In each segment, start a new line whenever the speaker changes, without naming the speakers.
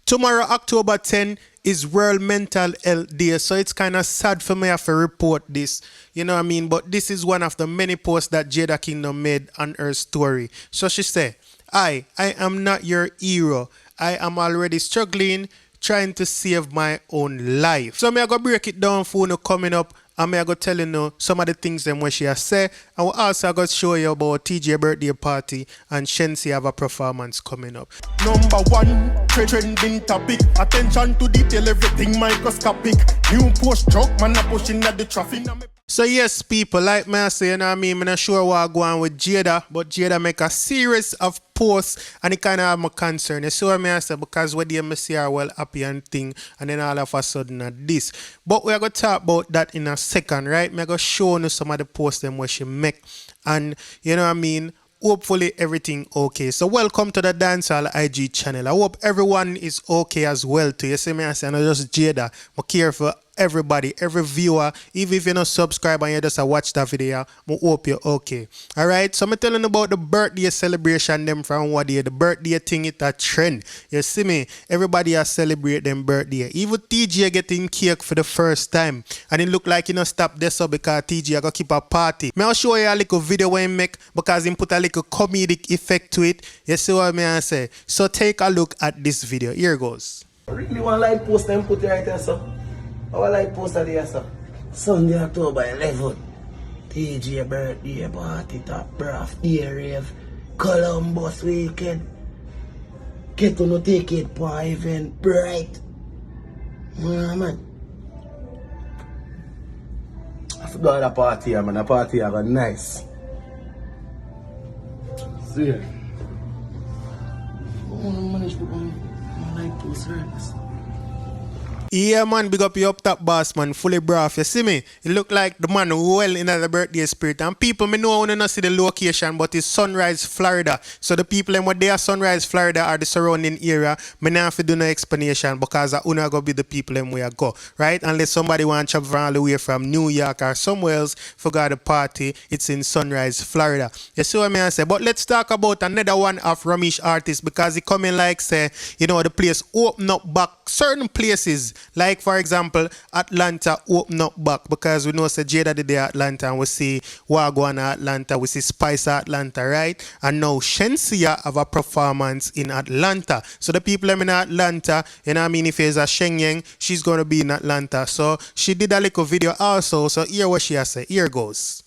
Tomorrow, October 10, is World Mental Health Day, so it's kind of sad for me to have to report this, you know what I mean? But this is one of the many posts that Jada Kingdom made on her story. So she said, I am not your hero. I am already struggling, trying to save my own life. So me I go break it down for you coming up, and me I go tell you some of the things them what she has said. And we also go show you about Teejay birthday party and Shenseea have a performance coming up.
Number one, trending topic. Attention to detail, everything microscopic. New post truck, man a pushing at the traffic.
So yes, people, like me I say, you know what I mean? I'm not sure what I go on with Jada, but Jada make a series of posts and it kind of have my concern. You see what I say? Because when they see her well happy and thing, and then all of a sudden this. But we're going to talk about that in a second, right? I'm going to show you some of the posts them where she make. And you know what I mean? Hopefully everything okay. So welcome to the Dancehall IG channel. I hope everyone is okay as well too. You see me I say, I'm not just Jada. I care for everybody, every viewer. Even if you're not subscribed and you just watch that video, I hope you're okay. Alright, so I'm telling about the birthday celebration them from what day. The birthday thing is a trend. You see me? Everybody has celebrate them birthday. Even Teejay getting cake for the first time. And it look like you know stop this up because Teejay gonna keep a party. I'll show you a little video when he make because he put a little comedic effect to it. You see what I say? So take a look at this video. Here goes.
I really want to like post and put it right there, sir. I want like post it there, sir. Sunday, October 11th. Teejay birthday party, top braff, day rave, Columbus weekend. Get to no take it for event bright. Yeah, man. I forgot the party here, man. The party here got nice. See ya. I managed to like post right.
Yeah, man, big up your up top boss, man, fully braff. You see me? It look like the man well in the birthday spirit. And people, me know I want to see the location, but it's Sunrise, Florida. So the people in what they are Sunrise, Florida are the surrounding area. Me not have to do no explanation because I wanna go be the people in where I go, right? Unless somebody want to travel all the way from New York or somewhere else forgot the party, it's in Sunrise, Florida. You see what I say? But let's talk about another one of Ramesh artists because he coming like say, you know, the place open up back certain places. Like for example, Atlanta open up back because we know say Jada did the Atlanta and we see Wagwan Atlanta, we see Spice Atlanta, right? And now Shenseea have a performance in Atlanta. So the people in Atlanta, you know what I mean, if there's a Shenyang, she's gonna be in Atlanta. So she did a little video also. So here what she has said. Here goes.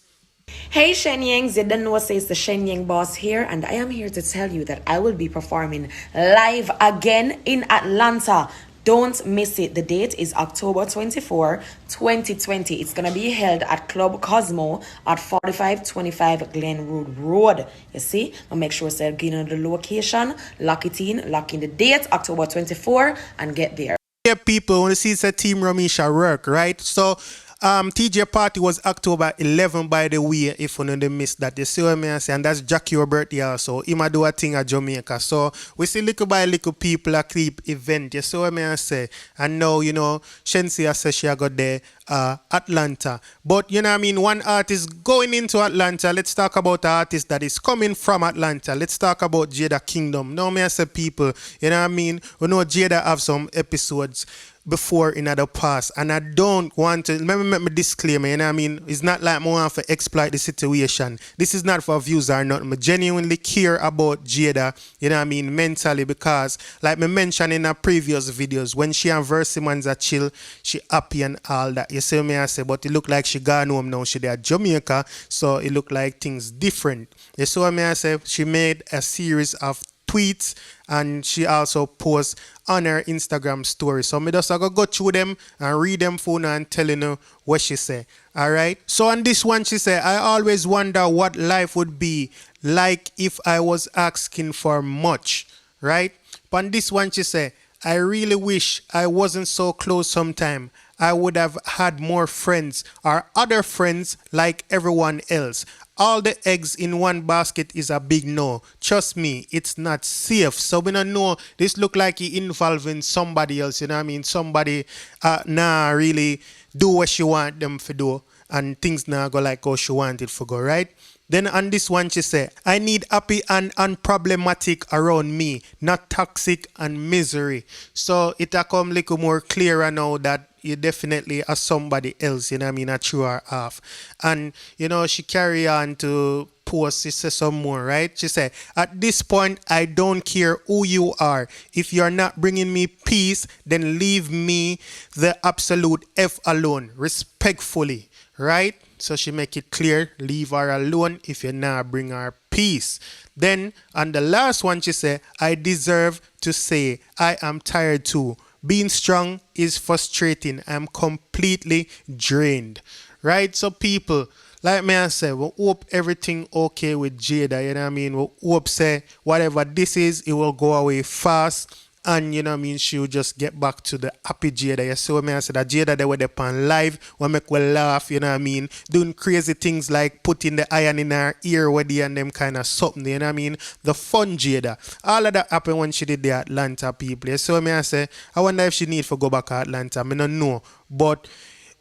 Hey Shenyangs, you don't know what it's the Shenyang boss here, and I am here to tell you that I will be performing live again in Atlanta. Don't miss it. The date is October 24, 2020. It's going to be held at Club Cosmo at 4525 Glenwood Road. You see? Now make sure to get on the location, lock it in, lock in the date, October 24, and get there.
Yeah, people, want to see it's a Team Ramisha work, right? So, Teejay party was October 11 by the way, if you don't miss that. You see what I say? And that's Jackie birthday also. He might do a thing at Jamaica. So we see little by little people a clip event. You see what I say? And now, you know, Shenseea says she got there Atlanta. But you know what I mean, one artist going into Atlanta. Let's talk about the artist that is coming from Atlanta. Let's talk about Jada Kingdom. Now me I say people, you know what I mean? We know Jada have some episodes before in the past, and I don't want to let me make my disclaimer, you know what I mean? It's not like I want to exploit the situation. This is not for views or nothing. I genuinely care about Jada, you know what I mean, mentally, because like me mentioned in our previous videos, when she and Versimans are chill, she happy and all that. You see me I say, but it look like she gone home now, she there at Jamaica, so it look like things different. You see me I say, she made a series of tweets and she also posts on her Instagram story. So me just go through them and read them for now and telling you what she say. Alright. So on this one she said, I always wonder what life would be like if I was asking for much. Right? On this one she said, I really wish I wasn't so close sometime. I would have had more friends or other friends like everyone else. All the eggs in one basket is a big no. Trust me, it's not safe. So we don't know. This look like he involving somebody else. You know what I mean? Somebody really do what she want them to do. And things now go like how she want it to go, right? Then on this one, she say, I need happy and unproblematic around me, not toxic and misery. So it a come little more clearer now that you definitely are somebody else, you know what I mean, a true her off. And, you know, she carry on to post, she say some more, right? She said, at this point, I don't care who you are. If you're not bringing me peace, then leave me the absolute F alone, respectfully, right? So she make it clear, leave her alone if you not bring her peace. Then on the last one, she said, I deserve to say I am tired too. Being strong is frustrating. I'm completely drained. Right? So people, like me I say, we hope everything okay with Jada, you know what I mean? We hope say whatever this is, it will go away fast. And you know what I mean, she will just get back to the happy Jada. You see what I said, that Jada they were there on live, we make we laugh, you know what I mean, doing crazy things like putting the iron in her ear with and them kind of something, you know what I mean, the fun Jada. All of that happened when she did the Atlanta people. You see what I say, I wonder if she need to go back to Atlanta, I don't know, but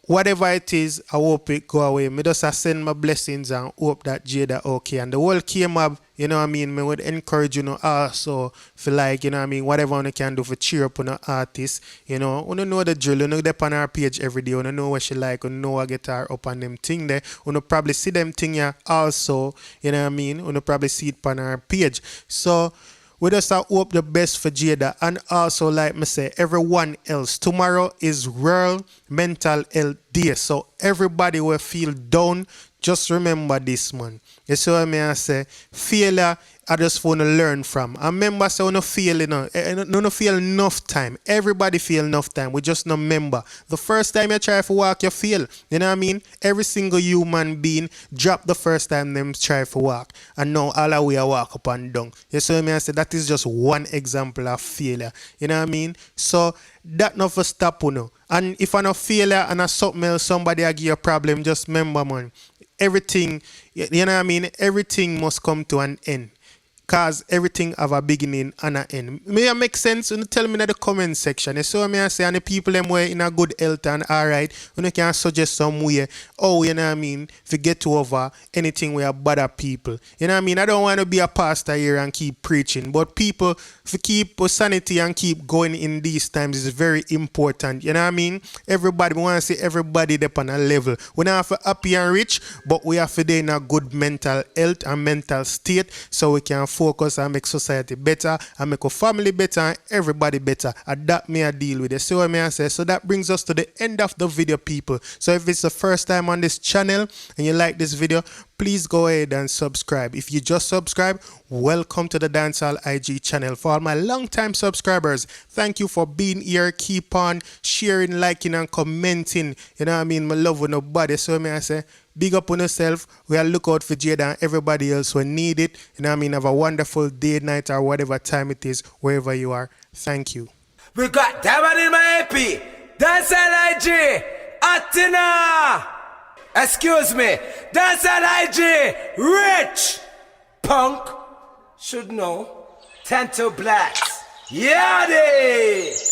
whatever it is, I hope it go away. Me just send my blessings and hope that Jada okay. And the whole came up, you know what I mean, me would encourage you know also for like, you know what I mean, whatever you can do for cheer up on an artist, you know the drill, you know they on our page every day, you know what she like, you know what get her up on them thing there, you probably see them thing here also, you know what I mean, you probably see it on our page. So we just hope the best for Jada and also like me say everyone else. Tomorrow is World Mental Health Day. So everybody will feel down. Just remember this, man. You see what I say? Failure, I just want to learn from. I remember say no feel, no feel enough time. Everybody feel enough time. We just not remember. The first time you try to walk, you fail. You know what I mean? Every single human being drop the first time them try to walk. And now all the way I walk up and down. You see what I say? That is just one example of failure. You know what I mean? So that not for stop, you know. And if I no failure and a something else, somebody I give you a problem, just remember, man. Everything, you know what I mean? Everything must come to an end. Cause everything have a beginning and an end. May it make sense? You tell me in the comment section. You see what I say? And the people them were in a good health and alright. You can suggest some way. Oh, you know what I mean? To get over anything where bother people. You know what I mean? I don't want to be a pastor here and keep preaching. But people, to keep sanity and keep going in these times is very important. You know what I mean? Everybody, we want to see everybody up on a level. We don't have to happy and rich, but we have to be in a good mental health and mental state so we can focus and make society better and make our family better and everybody better. And that may I deal with it. See what I say? So that brings us to the end of the video, people. So if it's the first time on this channel and you like this video, please go ahead and subscribe. If you just subscribe, welcome to the Dancehall IG channel. For all my long-time subscribers, thank you for being here. Keep on sharing, liking, and commenting. You know what I mean? My love with nobody. So I say, big up on yourself. We'll look out for Jada and everybody else who need it. You know what I mean? Have a wonderful day, night, or whatever time it is, wherever you are. Thank you.
We got Diamond in my AP. Dancehall IG. Atina. Excuse me. Dancehall IG. Rich. Punk. Should know. Tento Blacks. Yadi.